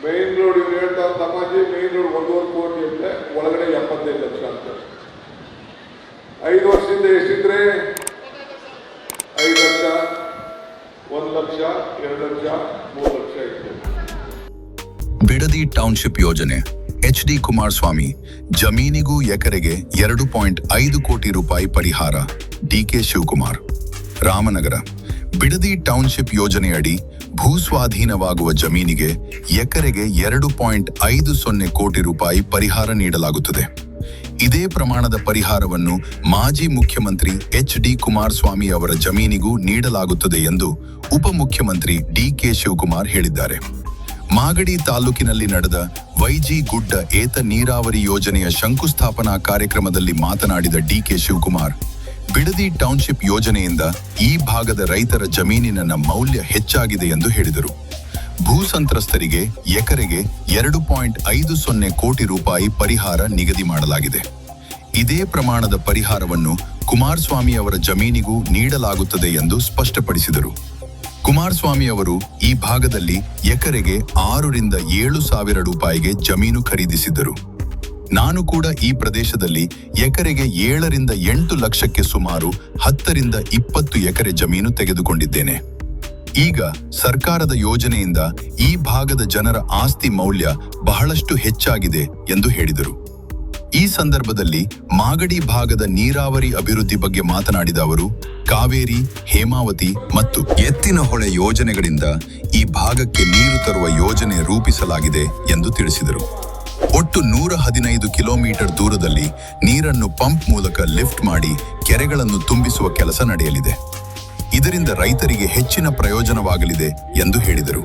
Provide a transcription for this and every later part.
Main road ಇವ್ರು ಹೇಳ್ತಾರೆ ತಮಾಜಿ main road 1.5 ಕೋಟಿ ಅಂದ್ರೆ ಒಳಗಡೆ 75 ಲಕ್ಷ ಅಂತ. 5 ವರ್ಷದಿಂದ ಎಷ್ಟಿದ್ರೆ 5 ಲಕ್ಷ, 1 ಲಕ್ಷ, 2 ಲಕ್ಷ, 3 ಲಕ್ಷ ಇತ್ತು. ಬಿಡದಿ ಟೌನ್ಶಿಪ್ ಯೋಜನೆ HD ಕುಮಾರಸ್ವಾಮಿ ಜಮೀನಿಗೂ ಎಕರೆಗೆ 2.5 ಕೋಟಿ ರೂಪಾಯಿ ಪರಿಹಾರ. DK ಶಿವಕುಮಾರ್ ರಾಮನಗರ ಬಿಡದಿ ಟೌನ್ಶಿಪ್ ಯೋಜನೆಯಡಿ ಭೂಸ್ವಾಧೀನವಾಗುವ ಜಮೀನಿಗೆ ಎಕರೆಗೆ 2.50 ಕೋಟಿ ರೂಪಾಯಿ ಪರಿಹಾರ ನೀಡಲಾಗುತ್ತದೆ. ಇದೇ ಪ್ರಮಾಣದ ಪರಿಹಾರವನ್ನು ಮಾಜಿ ಮುಖ್ಯಮಂತ್ರಿ HD ಕುಮಾರಸ್ವಾಮಿ ಅವರ ಜಮೀನಿಗೂ ನೀಡಲಾಗುತ್ತದೆ ಎಂದು ಉಪಮುಖ್ಯಮಂತ್ರಿ DK ಶಿವಕುಮಾರ್ ಹೇಳಿದ್ದಾರೆ. ಮಾಗಡಿ ತಾಲೂಕಿನಲ್ಲಿ ನಡೆದ ವೈಜಿ ಗುಡ್ಡ ಏತ ನೀರಾವರಿ ಯೋಜನೆಯ ಶಂಕುಸ್ಥಾಪನಾ ಕಾರ್ಯಕ್ರಮದಲ್ಲಿ ಮಾತನಾಡಿದ DK ಶಿವಕುಮಾರ್, ಬಿಡದಿ ಟೌನ್ಶಿಪ್ ಯೋಜನೆಯಿಂದ ಈ ಭಾಗದ ರೈತರ ಜಮೀನಿನ ಮೌಲ್ಯ ಹೆಚ್ಚಾಗಿದೆ ಎಂದು ಹೇಳಿದರು. ಭೂ ಸಂತ್ರಸ್ತರಿಗೆ ಎಕರೆಗೆ 2.50 ಕೋಟಿ ರೂಪಾಯಿ ಪರಿಹಾರ ನಿಗದಿ ಮಾಡಲಾಗಿದೆ. ಇದೇ ಪ್ರಮಾಣದ ಪರಿಹಾರವನ್ನು ಕುಮಾರಸ್ವಾಮಿ ಅವರ ಜಮೀನಿಗೂ ನೀಡಲಾಗುತ್ತದೆ ಎಂದು ಸ್ಪಷ್ಟಪಡಿಸಿದರು. ಕುಮಾರಸ್ವಾಮಿ ಅವರು ಈ ಭಾಗದಲ್ಲಿ ಎಕರೆಗೆ 6 ರಿಂದ 7 ಸಾವಿರ ರೂಪಾಯಿಗೆ ಜಮೀನು ಖರೀದಿಸಿದ್ದರು. ನಾನು ಕೂಡ ಈ ಪ್ರದೇಶದಲ್ಲಿ ಎಕರೆಗೆ 7 ರಿಂದ 8 ಲಕ್ಷಕ್ಕೆ ಸುಮಾರು 10 ರಿಂದ 20 ಎಕರೆ ಜಮೀನು ತೆಗೆದುಕೊಂಡಿದ್ದೇನೆ. ಈಗ ಸರ್ಕಾರದ ಯೋಜನೆಯಿಂದ ಈ ಭಾಗದ ಜನರ ಆಸ್ತಿ ಮೌಲ್ಯ ಬಹಳಷ್ಟು ಹೆಚ್ಚಾಗಿದೆ ಎಂದು ಹೇಳಿದರು. ಈ ಸಂದರ್ಭದಲ್ಲಿ ಮಾಗಡಿ ಭಾಗದ ನೀರಾವರಿ ಅಭಿವೃದ್ಧಿ ಬಗ್ಗೆ ಮಾತನಾಡಿದ ಅವರು, ಕಾವೇರಿ, ಹೇಮಾವತಿ ಮತ್ತು ಎತ್ತಿನಹೊಳೆ ಯೋಜನೆಗಳಿಂದ ಈ ಭಾಗಕ್ಕೆ ನೀರು ತರುವ ಯೋಜನೆ ರೂಪಿಸಲಾಗಿದೆ ಎಂದು ತಿಳಿಸಿದರು. ಒಟ್ಟು 115 ಕಿಲೋಮೀಟರ್ ದೂರದಲ್ಲಿ ನೀರನ್ನು ಪಂಪ್ ಮೂಲಕ ಲಿಫ್ಟ್ ಮಾಡಿ ಕೆರೆಗಳನ್ನು ತುಂಬಿಸುವ ಕೆಲಸ ನಡೆಯಲಿದೆ. ಇದರಿಂದ ರೈತರಿಗೆ ಹೆಚ್ಚಿನ ಪ್ರಯೋಜನವಾಗಲಿದೆ ಎಂದು ಹೇಳಿದರು.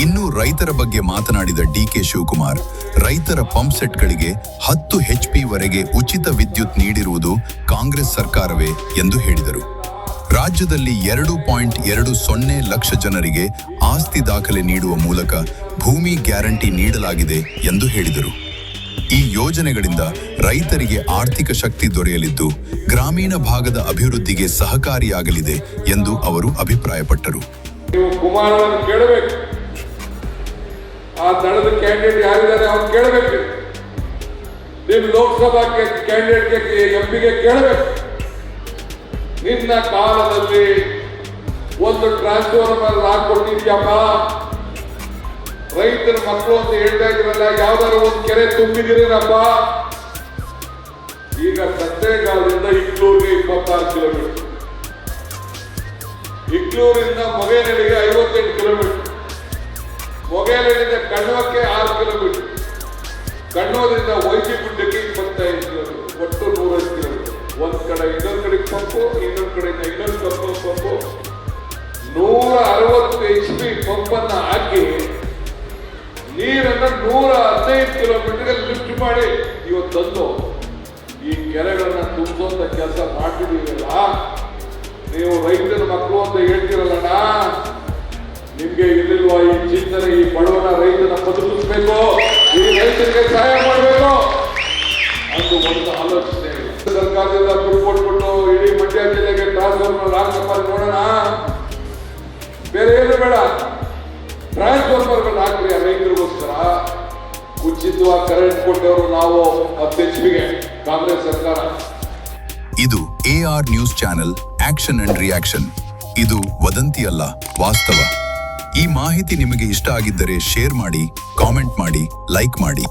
ಇನ್ನು ರೈತರ ಬಗ್ಗೆ ಮಾತನಾಡಿದ DK ಶಿವಕುಮಾರ್, ರೈತರ ಪಂಪ್ ಸೆಟ್ಗಳಿಗೆ 10 HP ವರೆಗೆ ಉಚಿತ ವಿದ್ಯುತ್ ನೀಡಿರುವುದು ಕಾಂಗ್ರೆಸ್ ಸರ್ಕಾರವೇ ಎಂದು ಹೇಳಿದರು. ರಾಜ್ಯದಲ್ಲಿ 2.20 ಲಕ್ಷ ಜನರಿಗೆ ಆಸ್ತಿ ದಾಖಲೆ ನೀಡುವ ಮೂಲಕ ಭೂಮಿ ಗ್ಯಾರಂಟಿ ನೀಡಲಾಗಿದೆ ಎಂದು ಹೇಳಿದರು. ಈ ಯೋಜನೆಗಳಿಂದ ರೈತರಿಗೆ ಆರ್ಥಿಕ ಶಕ್ತಿ ದೊರೆಯಲಿದ್ದು ಗ್ರಾಮೀಣ ಭಾಗದ ಅಭಿವೃದ್ಧಿಗೆ ಸಹಕಾರಿಯಾಗಲಿದೆ ಎಂದು ಅವರು ಅಭಿಪ್ರಾಯಪಟ್ಟರು. ಆ ದಳದ ಕ್ಯಾಂಡಿಡೇಟ್ ಯಾರಿದ್ದಾರೆ ಅವ್ರು ಕೇಳಬೇಕು. ನಿಮ್ಮ ಲೋಕಸಭಾ ಕ್ಯಾಂಡಿಡೇಟ್ಗೆ MP ಕೇಳಬೇಕು. ನಿನ್ನ ಕಾಲದಲ್ಲಿ ಒಂದು ಟ್ರಾನ್ಸ್ಫಾರ್ಮರ್ ಹಾಕೊಟ್ಟಿದ್ಯಪ್ಪ, ರೈತರ ಮಕ್ಕಳು ಅಂತ ಹೇಳ್ತಾ ಇದ್ರಲ್ಲ, ಯಾವ್ದಾದ್ರು ಒಂದು ಕೆರೆ ತುಂಬಿದಿರಪ್ಪ. ಈಗ ಸತ್ತೇಗಾಲದಿಂದ ಇಗ್ಲೂರಿಗೆ 26 ಕಿಲೋಮೀಟರ್, ಇಗ್ಲೂರಿಂದ ಮೊಗೇನಹಳ್ಳಿಗೆ 58 ಕಿಲೋಮೀಟರ್, ಮೊಗೇನಹಳ್ಳಿಯಿಂದ ಕಣ್ಣೋಕ್ಕೆ 6 ಕಿಲೋಮೀಟರ್, ಕಣ್ಣೋದ್ರಿಂದ ವೈಜಿ ಗುಡ್ಡಕ್ಕೆ 25 ಕಿಲೋಮೀಟರ್, ಒಟ್ಟು 105 ಕಿಲೋಮೀಟರ್. ಒಂದ್ ಕಡೆ ಇನ್ನೊಂದ್ ಕಡೆ ಪಂಪು, ಇನ್ನೊಂದ್ ಕಡೆಯಿಂದ ಇನ್ನೊಂದು ಪಂಪು 160 HP ಪಂಪನ್ನ ಹಾಕಿ ನೀರನ್ನ 115 ಕಿಲೋಮೀಟರ್ಗೆ ಲಿಫ್ಟ್ ಮಾಡಿ ಇವತ್ತಂದು ಈ ಕೆರೆಗಳನ್ನ ತುಂಬಿಸುವಂತ ಕೆಲಸ ಮಾಡ್ತಿದೀವಲ್ಲ. ನೀವು ರೈತರ ಮಕ್ಕಳು ಅಂತ ಹೇಳ್ತಿರಲ್ಲಣ್ಣ, ನಿಮ್ಗೆ ಇರಲಿಲ್ವಾ ಈ ಚಿಂತನೆ? ಈ ಬಡವನ ರೈತನ ಬದುಕಿಸ್ಬೇಕು, ಈ ರೈತರಿಗೆ ಸಹಾಯ ಮಾಡಬೇಕು ಅಂತ ಒಂದು ಆಲೋಚನೆ ಸರ್ಕಾರದಿಂದ ದುಡ್ಡು ಕೊಟ್ಬಿಟ್ಟು ಇಡೀ ಮಂಡ್ಯ ಜಿಲ್ಲೆಗೆ ಟ್ರಾನ್ಸ್ಫಾರ್ಮರ್ ಹಾಕಪ್ಪ ನೋಡೋಣ. ಬೇರೆ ಏನು ಬೇಡ, ಟ್ರಾನ್ಸ್ಫಾರ್ಮರ್ಗಳು ಹಾಕ್ರಿ ಆ ರೈತರಿಗೋಸ್ಕರ. ಉಚಿತವಾಗಿ ಕರೆಂಟ್ ಕೊಟ್ಟವರು ನಾವು 10 HP ಕಾಂಗ್ರೆಸ್ ಸರ್ಕಾರ. ಇದು AR news channel action and reaction. ಇದು ವದಂತಿ ಅಲ್ಲ, ವಾಸ್ತವ. ಈ ಮಾಹಿತಿ ನಿಮಗೆ ಇಷ್ಟ ಆಗಿದ್ದರೆ ಶೇರ್ ಮಾಡಿ, ಕಾಮೆಂಟ್ ಮಾಡಿ, ಲೈಕ್ ಮಾಡಿ.